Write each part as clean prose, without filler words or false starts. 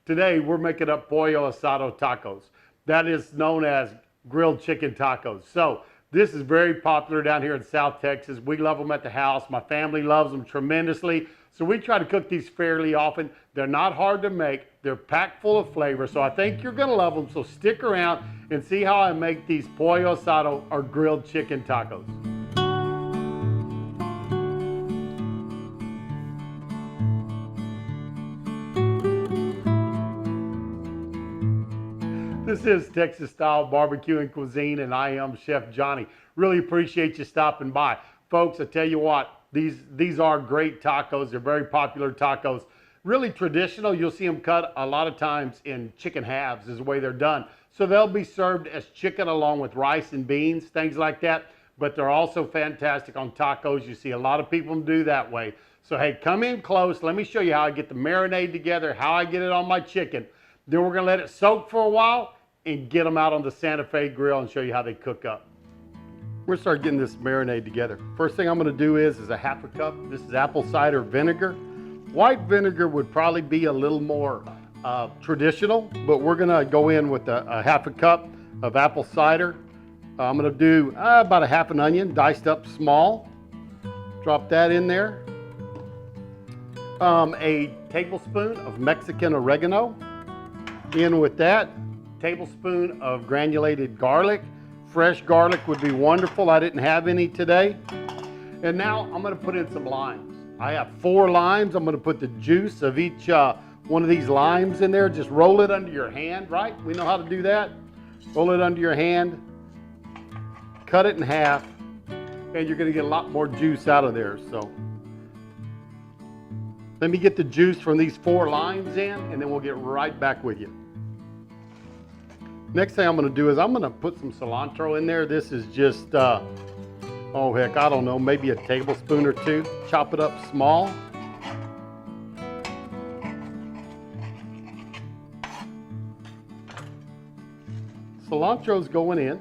Today we're making up Pollo Asado tacos. That is known as grilled chicken tacos. So this is very popular down here in South Texas. We love them at the house. My family loves them tremendously. So we try to cook these fairly often. They're not hard to make. They're packed full of flavor. So I think you're gonna love them. So stick around and see how I make these Pollo Asado or grilled chicken tacos. This is Texas Style Barbecue and Cuisine, and I am Chef Johnny. Really appreciate you stopping by. Folks, I tell you what, these are great tacos. They're very popular tacos. Really traditional. You'll see them cut a lot of times in chicken halves is the way they're done. So they'll be served as chicken along with rice and beans, things like that. But they're also fantastic on tacos. You see a lot of people do that way. So hey, come in close. Let me show you how I get the marinade together, how I get it on my chicken. Then we're gonna let it soak for a while and get them out on the Santa Fe grill and show you how they cook up. We're gonna start getting this marinade together. First thing I'm gonna do is a half a cup. This is apple cider vinegar. White vinegar would probably be a little more traditional, but we're gonna go in with a half a cup of apple cider. I'm gonna do about a half an onion, diced up small. Drop that in there. A tablespoon of Mexican oregano. In with that. Tablespoon of granulated garlic. Fresh garlic would be wonderful. I didn't have any today. And now I'm going to put in some limes. I have 4 limes. I'm going to put the juice of each one of these limes in there. Just roll it under your hand, right? We know how to do that. Roll it under your hand. Cut it in half. And you're going to get a lot more juice out of there. So let me get the juice from these 4 limes in, and then we'll get right back with you. Next thing I'm going to do is I'm going to put some cilantro in there. This is just, oh heck, I don't know, maybe a tablespoon or 2. Chop it up small. Cilantro's going in.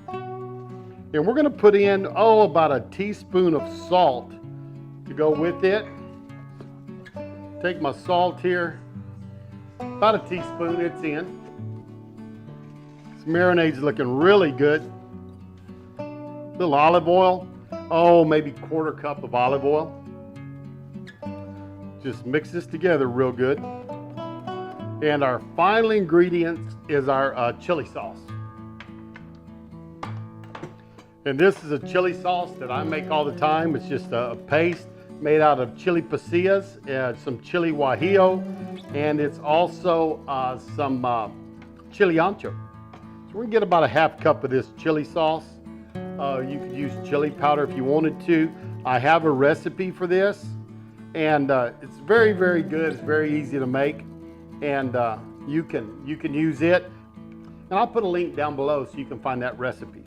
And we're going to put in, about a teaspoon of salt to go with it. Take my salt here. About a teaspoon, it's in. Marinade's looking really good. A little olive oil. Maybe 1/4 cup of olive oil. Just mix this together real good. And our final ingredient is our chili sauce. And this is a chili sauce that I make all the time. It's just a paste made out of Chili Pasillas, some Chili Guajillo, and it's also some Chili Ancho. We're gonna get about a half cup of this chili sauce. You could use chili powder if you wanted to. I have a recipe for this, and it's very, very good. It's very easy to make, and you can use it. And I'll put a link down below so you can find that recipe.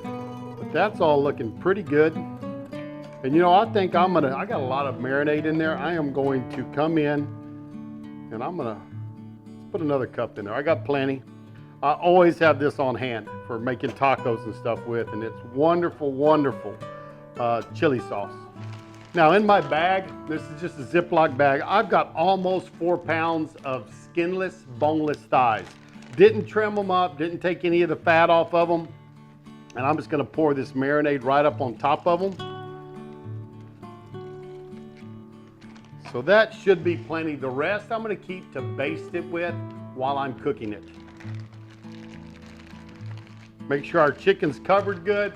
But that's all looking pretty good. And you know, I think I got a lot of marinade in there. I am going to come in, and let's put another cup in there. I got plenty. I always have this on hand for making tacos and stuff with, and it's wonderful, wonderful chili sauce. Now in my bag, this is just a Ziploc bag, I've got almost 4 pounds of skinless, boneless thighs. Didn't trim them up, didn't take any of the fat off of them, and I'm just gonna pour this marinade right up on top of them. So that should be plenty. The rest I'm gonna keep to baste it with while I'm cooking it. Make sure our chicken's covered good.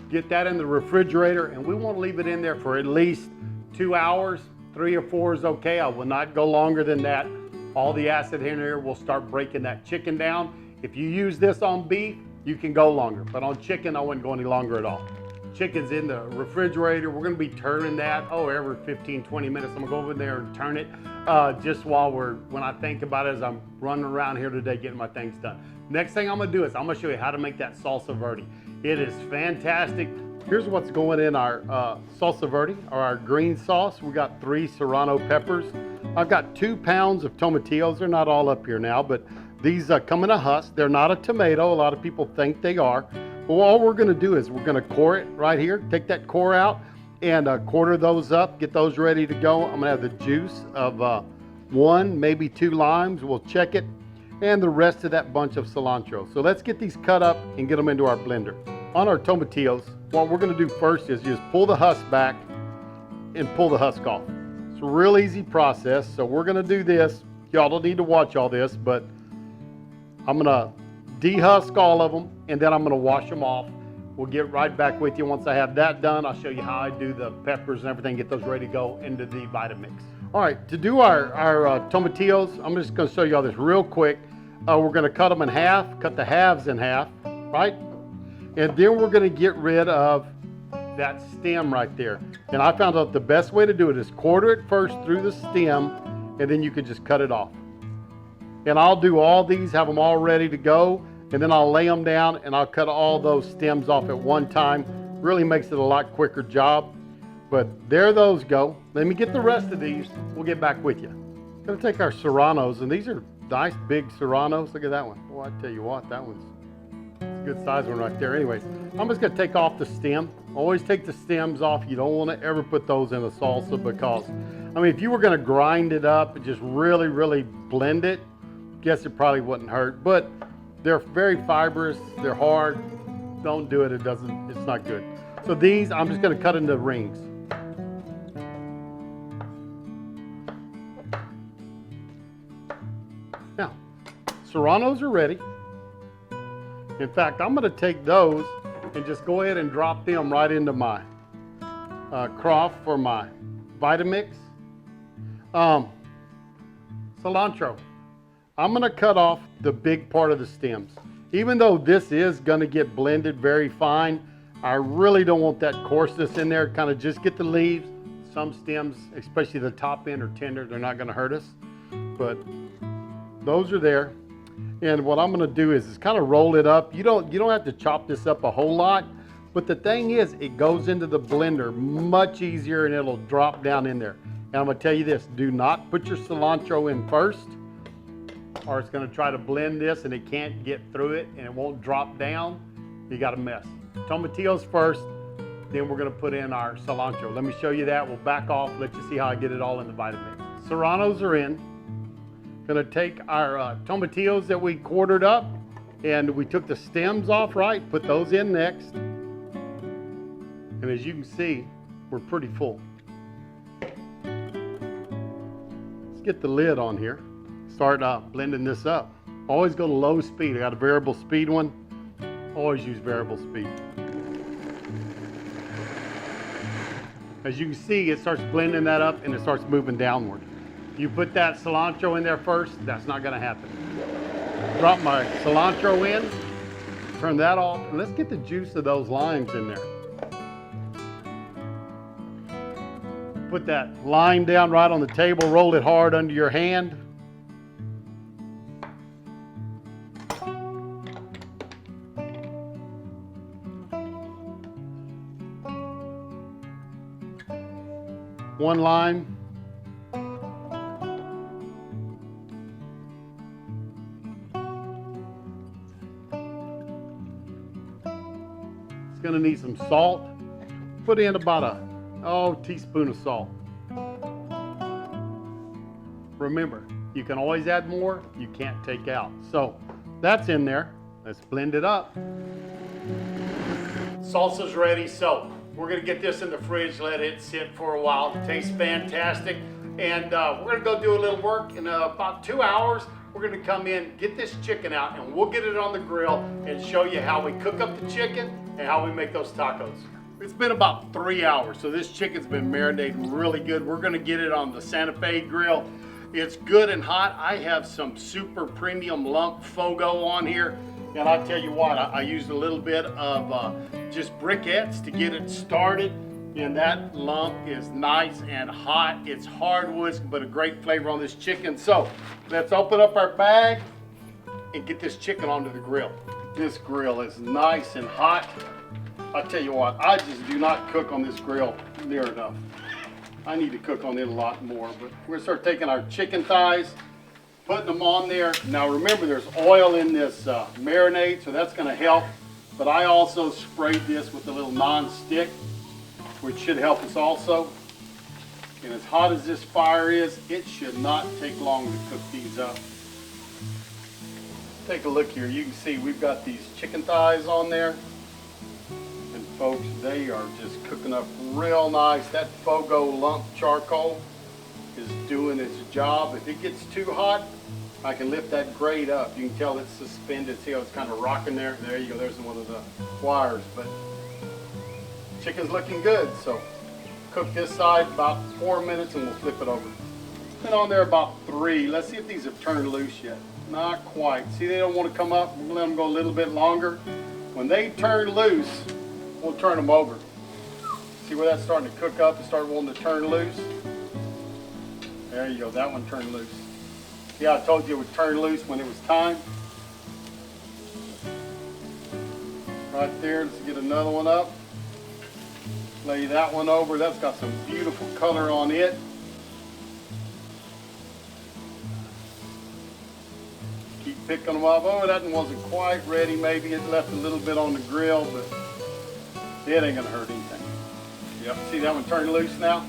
Get that in the refrigerator, and we want to leave it in there for at least 2 hours. 3 or 4 is okay. I will not go longer than that. All the acid in here will start breaking that chicken down. If you use this on beef, you can go longer, but on chicken, I wouldn't go any longer at all. Chicken's in the refrigerator. We're gonna be turning that, every 15, 20 minutes. I'm gonna go over there and turn it just when I think about it as I'm running around here today getting my things done. Next thing I'm gonna do is I'm gonna show you how to make that Salsa Verde. It is fantastic. Here's what's going in our Salsa Verde, or our green sauce. We got 3 serrano peppers. I've got 2 pounds of tomatillos. They're not all up here now, but these come in a husk. They're not a tomato. A lot of people think they are. But all we're gonna do is we're gonna core it right here. Take that core out and quarter those up, get those ready to go. I'm gonna have the juice of 1, maybe 2 limes, we'll check it, and the rest of that bunch of cilantro. So let's get these cut up and get them into our blender. On our tomatillos, what we're gonna do first is just pull the husk back and pull the husk off. It's a real easy process, so we're gonna do this. Y'all don't need to watch all this, but I'm gonna dehusk all of them, and then I'm gonna wash them off. We'll get right back with you once I have that done. I'll show you how I do the peppers and everything, get those ready to go into the Vitamix. All right, to do our tomatillos, I'm just gonna show you all this real quick. We're gonna cut them in half, cut the halves in half, right? And then we're gonna get rid of that stem right there. And I found out the best way to do it is quarter it first through the stem, and then you can just cut it off. And I'll do all these, have them all ready to go, and then I'll lay them down and I'll cut all those stems off at one time. Really makes it a lot quicker job. But there those go. Let me get the rest of these. We'll get back with you. Gonna take our serranos, and these are nice big serranos. Look at that one. Boy, I tell you what, that one's a good size one right there. Anyways, I'm just gonna take off the stem. Always take the stems off. You don't wanna ever put those in a salsa because, I mean, if you were gonna grind it up and just really, really blend it, guess it probably wouldn't hurt. But they're very fibrous, they're hard. Don't do it, it's not good. So these, I'm just gonna cut into rings. Now, serranos are ready. In fact, I'm gonna take those and just go ahead and drop them right into my croft for my Vitamix. Cilantro. I'm gonna cut off the big part of the stems. Even though this is gonna get blended very fine, I really don't want that coarseness in there. Kind of just get the leaves. Some stems, especially the top end, are tender. They're not gonna hurt us, but those are there. And what I'm gonna do is kind of roll it up. You don't have to chop this up a whole lot, but the thing is, it goes into the blender much easier and it'll drop down in there. And I'm gonna tell you this, do not put your cilantro in first, or it's gonna try to blend this and it can't get through it and it won't drop down. You got a mess. Tomatillos first, then we're gonna put in our cilantro. Let me show you that. We'll back off, let you see how I get it all in the Vitamix. Serranos are in. Gonna take our tomatillos that we quartered up and we took the stems off, right? Put those in next. And as you can see, we're pretty full. Let's get the lid on here. Start blending this up. Always go to low speed. I got a variable speed one. Always use variable speed. As you can see, it starts blending that up and it starts moving downward. You put that cilantro in there first, that's not gonna happen. Drop my cilantro in, turn that off, and let's get the juice of those limes in there. Put that lime down right on the table, roll it hard under your hand. One lime. It's gonna need some salt. Put in about a teaspoon of salt. Remember, you can always add more, you can't take out. So that's in there. Let's blend it up. Salsa's ready, so we're gonna get this in the fridge, let it sit for a while. It tastes fantastic. And we're gonna go do a little work in about 2 hours. We're gonna come in, get this chicken out, and we'll get it on the grill and show you how we cook up the chicken and how we make those tacos. It's been about 3 hours, so this chicken's been marinating really good. We're gonna get it on the Santa Fe grill. It's good and hot. I have some super premium lump Fogo on here. And I'll tell you what, I used a little bit of just briquettes to get it started. And that lump is nice and hot. It's hardwoods, but a great flavor on this chicken. So let's open up our bag and get this chicken onto the grill. This grill is nice and hot. I'll tell you what, I just do not cook on this grill near enough. I need to cook on it a lot more, but we're gonna start taking our chicken thighs, putting them on there. Now remember, there's oil in this marinade, so that's gonna help. But I also sprayed this with a little non-stick, which should help us also. And as hot as this fire is, it should not take long to cook these up. Take a look here. You can see we've got these chicken thighs on there. And folks, they are just cooking up real nice. That Fogo lump charcoal is doing its job. If it gets too hot, I can lift that grate up. You can tell it's suspended. See how it's kind of rocking there? There you go. There's one of the wires. But chicken's looking good. So cook this side about 4 minutes and we'll flip it over. Been on there about 3. Let's see if these have turned loose yet. Not quite. See, they don't want to come up. We'll let them go a little bit longer. When they turn loose, we'll turn them over. See where that's starting to cook up and start wanting to turn loose? There you go. That one turned loose. See how I told you it would turn loose when it was time? Right there. Let's get another one up. Lay that one over. That's got some beautiful color on it. Keep picking them up. Oh, that one wasn't quite ready. Maybe it left a little bit on the grill, but it ain't gonna hurt anything. Yep, see that one turn loose now?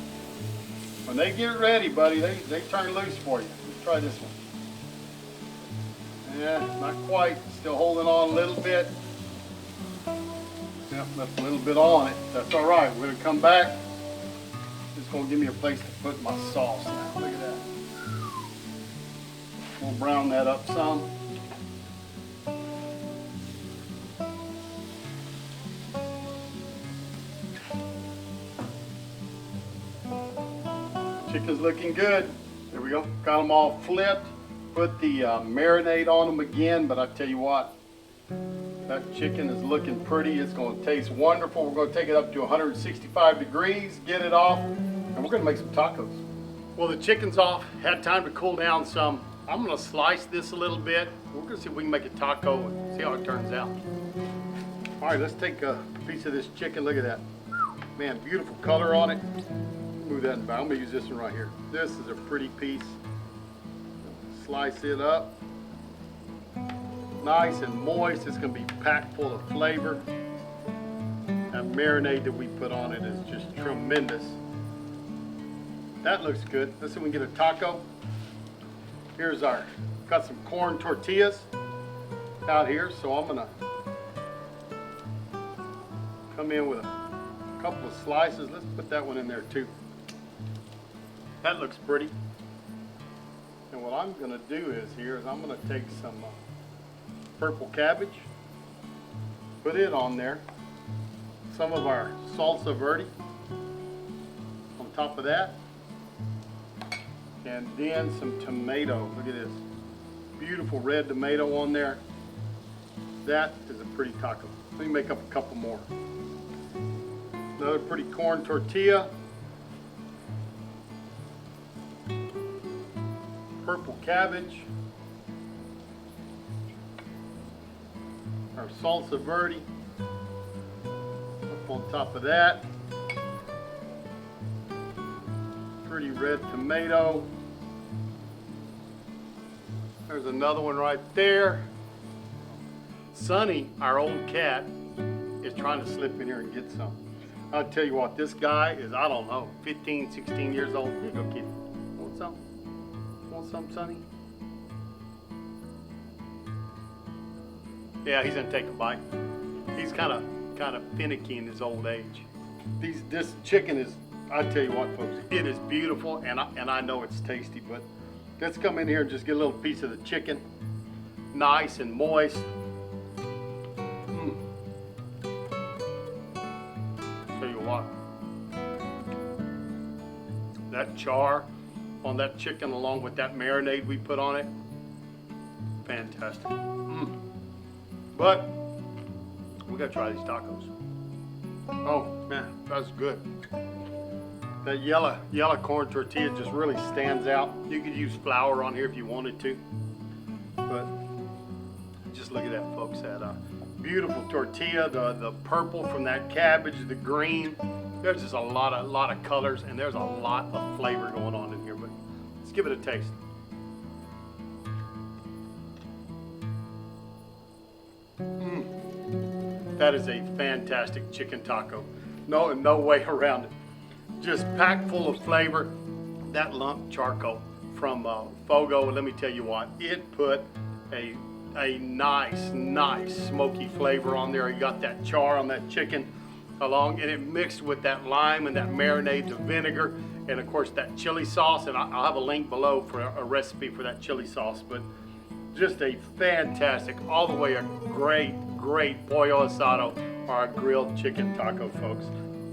When they get ready, buddy, they turn loose for you. Let's try this one. Yeah, not quite. Still holding on a little bit. Yep, left a little bit on it. That's all right. We're gonna come back. It's gonna give me a place to put my sauce now. Look at that. We'll brown that up some. Chicken's looking good. There we go. Got them all flipped. Put the marinade on them again, but I tell you what, that chicken is looking pretty. It's going to taste wonderful. We're going to take it up to 165 degrees, get it off, and we're going to make some tacos. Well, the chicken's off. Had time to cool down some. I'm going to slice this a little bit. We're going to see if we can make a taco and see how it turns out. All right, let's take a piece of this chicken. Look at that. Man, beautiful color on it. Move that in the back. I'm going to use this one right here. This is a pretty piece. Slice it up. Nice and moist. It's going to be packed full of flavor. That marinade that we put on it is just tremendous. That looks good. Let's see if we can get a taco. Here's got some corn tortillas out here, so I'm gonna come in with a couple of slices. Let's put that one in there too. That looks pretty. And what I'm gonna do is I'm gonna take some purple cabbage, put it on there, some of our Salsa Verde on top of that, and then some tomato. Look at this. Beautiful red tomato on there. That is a pretty taco. Let me make up a couple more. Another pretty corn tortilla. Purple cabbage. Our Salsa Verde. Up on top of that. Pretty red tomato. There's another one right there. Sonny, our old cat, is trying to slip in here and get some. I'll tell you what, this guy is, I don't know, 15, 16 years old. Here you go, kitty. Want some? Want some, Sonny? Yeah, he's gonna take a bite. He's kind of finicky in his old age. This chicken is, I tell you what, folks, it is beautiful, and I know it's tasty, but let's come in here and just get a little piece of the chicken, nice and moist. Tell you what, that char on that chicken along with that marinade we put on it, fantastic. But we gotta try these tacos. Oh man, that's good. That yellow corn tortilla just really stands out. You could use flour on here if you wanted to, but just look at that, folks. That beautiful tortilla, the purple from that cabbage, the green. There's just a lot of colors, and there's a lot of flavor going on in here. But let's give it a taste. That is a fantastic chicken taco. No way around it. Just packed full of flavor. that lump charcoal from Fogo, let me tell you what, it put a nice smoky flavor on there. You got that char on that chicken along, and it mixed with that lime and that marinade, the vinegar, and of course that chili sauce. And I'll have a link below for a recipe for that chili sauce. But just a fantastic, all the way a great pollo asado or a grilled chicken taco, folks.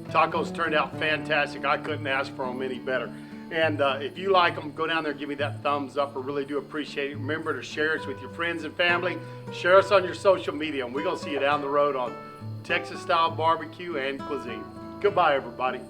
Tacos turned out fantastic. I couldn't ask for them any better. And if you like them, go down there and give me that thumbs up. I really do appreciate it. Remember to share us with your friends and family. Share us on your social media, and we're going to see you down the road on Texas style barbecue and cuisine. Goodbye, everybody.